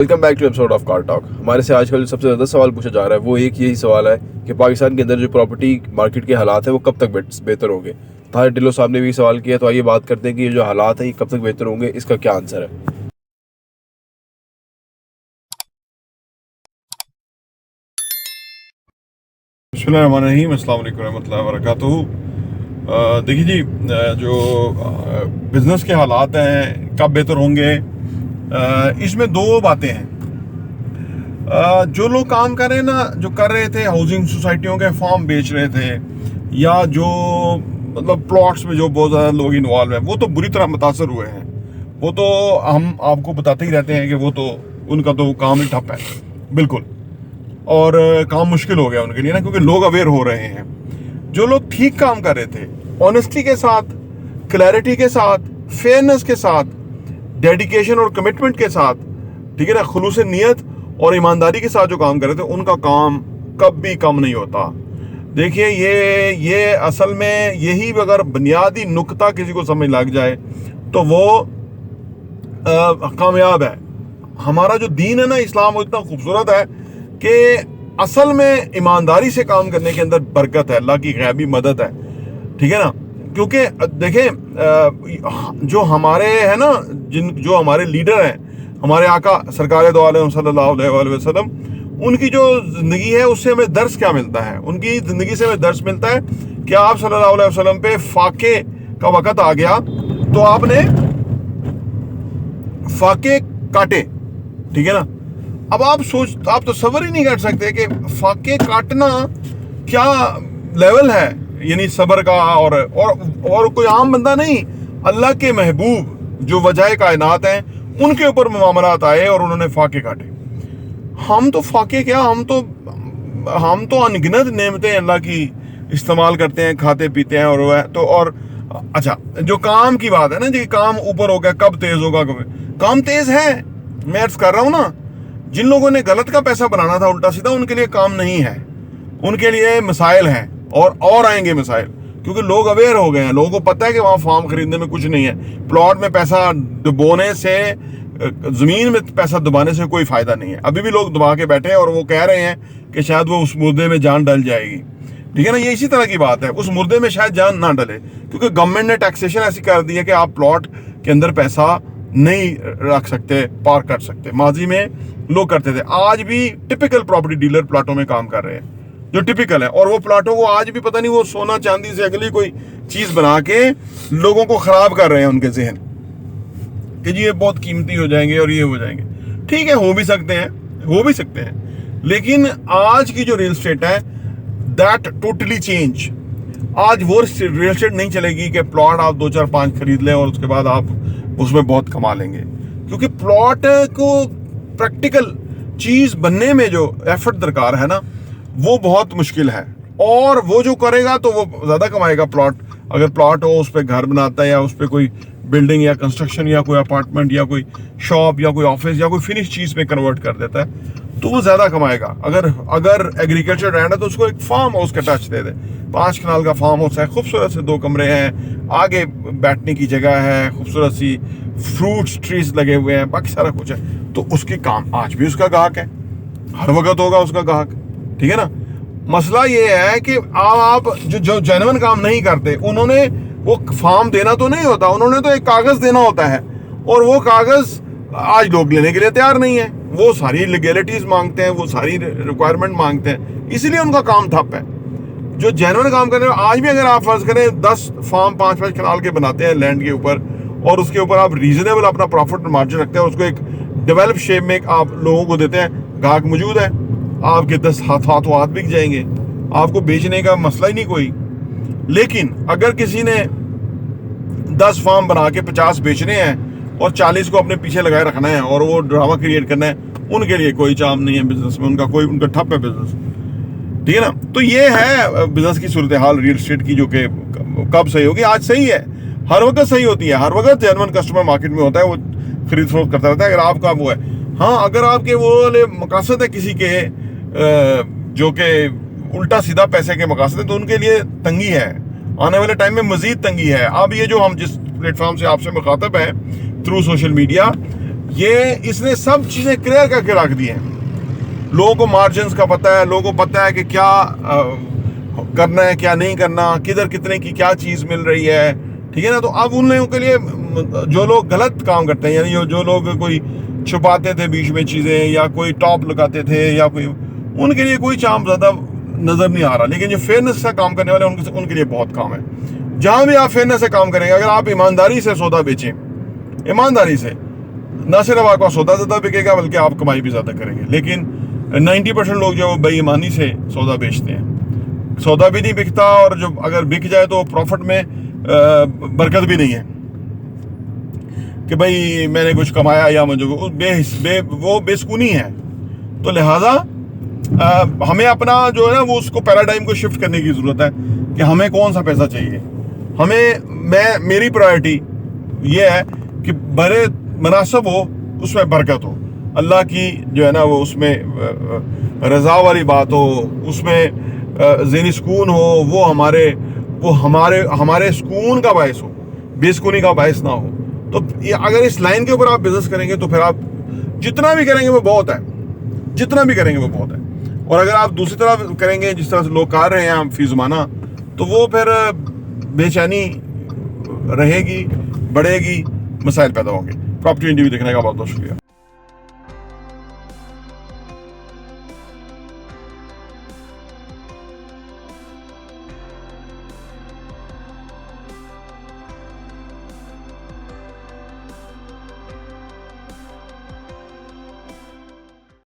Welcome back to episode of car talk. हमारे से आजकल सबसे ज़्यादा सवाल पूछा जा रहा है वो एक यही सवाल है कि पाकिस्तान के अंदर जो प्रॉपर्टी मार्केट के हालात है वो कब तक बेहतर होंगे। ताहिर ढिल्लों साहब ने भी सवाल किया, तो आइए बात करते हैं कि ये जो हालात हैं ये कब तक बेहतर होंगे, इसका क्या आंसर है। बिस्मिल्लाहिर्रहमानिर्रहीम, अस्सलाम वालेकुम रहमतुल्लाहि व बरकातुहू। देखिए जी, जो बिज़नेस के हालात हैं कब बेहतर होंगे, इसमें दो बातें हैं। जो लोग काम कर रहे हैं ना, जो कर रहे थे हाउसिंग सोसाइटियों के फॉर्म बेच रहे थे, या जो मतलब प्लॉट्स में जो बहुत ज़्यादा लोग इन्वॉल्व हैं, वो तो बुरी तरह मुतासर हुए हैं। वो तो हम आपको बताते ही रहते हैं कि वो तो उनका तो काम ही ठप है बिल्कुल, और काम मुश्किल हो गया उनके लिए ना, क्योंकि लोग अवेयर हो रहे हैं। जो लोग ठीक काम कर रहे थे, ऑनेस्टी के साथ, क्लैरिटी के साथ, फेयरनेस के साथ, डेडिकेशन और कमिटमेंट के साथ, ठीक है ना, खुलूस नियत और ईमानदारी के साथ जो काम कर रहे थे, उनका काम कभी कम नहीं होता। देखिए, ये असल में यही अगर बुनियादी नुक्ता किसी को समझ लग जाए तो वो कामयाब है। हमारा जो दीन है ना, इस्लाम, वो इतना खूबसूरत है कि असल में ईमानदारी से काम करने के अंदर बरकत है, अल्लाह की गैबी मदद है, ठीक है ना। क्योंकि देखें, जो हमारे है ना, जो हमारे लीडर हैं, हमारे आका सरकार दो आलम सल्लल्लाहु अलैहि वसल्लम, उनकी जो ज़िंदगी है उससे हमें दर्स क्या मिलता है। उनकी ज़िंदगी से हमें दर्स मिलता है कि आप सल्लल्लाहु अलैहि वसल्लम पे फाके का वक़्त आ गया तो आपने फाके काटे, ठीक है ना। अब आप तो सबर ही नहीं कर सकते कि फाके काटना क्या लेवल है, यानी सबर का। और कोई आम बंदा नहीं, अल्लाह के महबूब जो वजह कायनात हैं, उनके ऊपर मामलात आए और उन्होंने फाके काटे। हम तो फाके क्या, हम तो अनगिनत नेमतें अल्लाह की इस्तेमाल करते हैं, खाते पीते हैं। और वह तो, और अच्छा, जो काम की बात है ना जी, काम ऊपर हो गया, कब तेज होगा, काम तेज है। मैं अर्ज कर रहा हूं ना, जिन लोगों ने गलत का पैसा बनाना था उल्टा सीधा, उनके लिए काम नहीं है, उनके लिए मसाइल हैं और आएंगे मसाइल, क्योंकि लोग अवेयर हो गए हैं। लोगों को पता है कि वहाँ फार्म खरीदने में कुछ नहीं है, प्लॉट में पैसा डुबोने से, ज़मीन में पैसा दबाने से कोई फ़ायदा नहीं है। अभी भी लोग दबा के बैठे हैं और वो कह रहे हैं कि शायद वो उस मुर्दे में जान डल जाएगी, ठीक है ना। ये इसी तरह की बात है, उस मुर्दे में शायद जान ना डले, क्योंकि गवर्नमेंट ने टैक्सेशन ऐसी कर दी है कि आप प्लॉट के अंदर पैसा नहीं रख सकते, पार्क कर सकते। माजी में लोग करते थे, आज भी टिपिकल प्रॉपर्टी डीलर प्लाटों में काम कर रहे हैं, जो टिपिकल है। और वो प्लाटों को आज भी पता नहीं वो सोना चांदी से अगली कोई चीज बना के लोगों को खराब कर रहे हैं, उनके जहन कि जी ये बहुत कीमती हो जाएंगे और ये हो जाएंगे। ठीक है, हो भी सकते हैं, लेकिन आज की जो रियल एस्टेट है, दैट टोटली चेंज। आज वो रियल एस्टेट नहीं चलेगी कि प्लॉट आप 2 4 5 खरीद लें और उसके बाद आप उसमें बहुत कमा लेंगे, क्योंकि प्लॉट को प्रैक्टिकल चीज बनने में जो एफर्ट दरकार है ना, वो बहुत मुश्किल है। और वो जो करेगा तो वो ज्यादा कमाएगा। अगर प्लॉट हो, उस पर घर बनाता है, या उस पर कोई बिल्डिंग या कंस्ट्रक्शन या कोई अपार्टमेंट या कोई शॉप या कोई ऑफिस या कोई फिनिश चीज में कन्वर्ट कर देता है, तो वो ज्यादा कमाएगा। अगर एग्रीकल्चर लैंड है तो उसको एक फार्म हाउस का टच दे दे। 5 कनाल का फार्म हाउस है, खूबसूरत से 2 कमरे हैं, आगे बैठने की जगह है, खूबसूरत सी फ्रूट्स ट्रीज लगे हुए हैं, बाकी सारा कुछ है, तो उसके काम आज भी उसका ग्राहक है, हर वक्त होगा उसका ग्राहक, ठीक है ना। मसला ये है कि आप जो जेन्युइन काम नहीं करते, उन्होंने वो फार्म देना तो नहीं होता, उन्होंने तो एक कागज देना होता है, और वो कागज आज लोग लेने के लिए तैयार नहीं है। वो सारी लीगैलिटीज मांगते हैं, वो सारी रिक्वायरमेंट मांगते हैं, इसलिए उनका काम ठप है। जो जेन्युइन काम कर रहे हैं, आज भी अगर आप फर्ज करें 10 फार्म 5-5 कनाल के बनाते हैं लैंड के ऊपर, और उसके ऊपर आप रीजनेबल अपना प्रॉफिट मार्जिन रखते हैं, उसको एक डेवलप शेप में आप लोगों को देते हैं, ग्राहक मौजूद है, आपके 10 हाथ बिक जाएंगे, आपको बेचने का मसला ही नहीं कोई। लेकिन अगर किसी ने 10 फार्म बना के 50 बेचने हैं और 40 को अपने पीछे लगाए रखना है और वो ड्रामा क्रिएट करना है, उनके लिए कोई चाम नहीं है बिजनेस में, उनका ठप है बिजनेस, ठीक है ना। तो ये है बिजनेस की सूरत हाल रियल एस्टेट की, जो कि कब सही होगी। आज सही है, हर वक्त सही होती है, हर वक्त जेन्युइन कस्टमर मार्केट में होता है, वो खरीद फरोख्त करता रहता है। अगर आपका वो है, हाँ, अगर आपके वो वाले मकासद है किसी के जो कि उल्टा सीधा पैसे के मकासद है, तो उनके लिए तंगी है, आने वाले टाइम में मजीद तंगी है। अब ये जो हम जिस प्लेटफॉर्म से आपसे मुखातब है थ्रू सोशल मीडिया, ये इसने सब चीजें क्लियर करके रख दी हैं। लोगों को मार्जिन्स का पता है, लोगों को पता है कि क्या करना है, क्या नहीं करना, किधर कितने की क्या चीज मिल रही है, ठीक है ना। तो अब उन लोगों के लिए, जो लोग गलत काम करते हैं, यानी जो लोग कोई छुपाते थे बीच में चीजें, या कोई टॉप लगाते थे, या कोई, उनके लिए कोई चाम ज्यादा नजर नहीं आ रहा। लेकिन जो फेयरनेस से काम करने वाले उनके लिए बहुत काम है। जहां भी आप फेयरनेस से काम करेंगे, अगर आप ईमानदारी से सौदा बेचें, ईमानदारी से, ना सिर्फ आपका सौदा ज्यादा बिकेगा बल्कि आप कमाई भी ज्यादा करेंगे। लेकिन 90% लोग जो बेईमानी से सौदा बेचते हैं, सौदा भी नहीं बिकता, और जो अगर बिक जाए तो प्रॉफिट में बरकत भी नहीं है कि भाई मैंने कुछ कमाया या मुझे वो बेसुकूनी है। तो लिहाजा हमें अपना जो है ना वो उसको पैराडाइम को शिफ्ट करने की जरूरत है कि हमें कौन सा पैसा चाहिए। मेरी प्रायोरिटी ये है कि बड़े मुनासिब हो, उसमें बरकत हो, अल्लाह की जो है ना वो उसमें रजा वाली बात हो, उसमें ज़हनी सुकून हो, वो हमारे सुकून का बायस हो, बेसुकूनी का बायस ना हो। तो अगर इस लाइन के ऊपर आप बिजनेस करेंगे तो फिर आप जितना भी करेंगे वो बहुत है, जितना भी करेंगे वो बहुत है। और अगर आप दूसरी तरफ करेंगे जिस तरह से लोग कर रहे हैं फी ज़माना, तो वो फिर बेचैनी रहेगी, बढ़ेगी, मसाइल पैदा होंगे। प्रॉपर्टी इंटरव्यू देखने का बहुत बहुत शुक्रिया।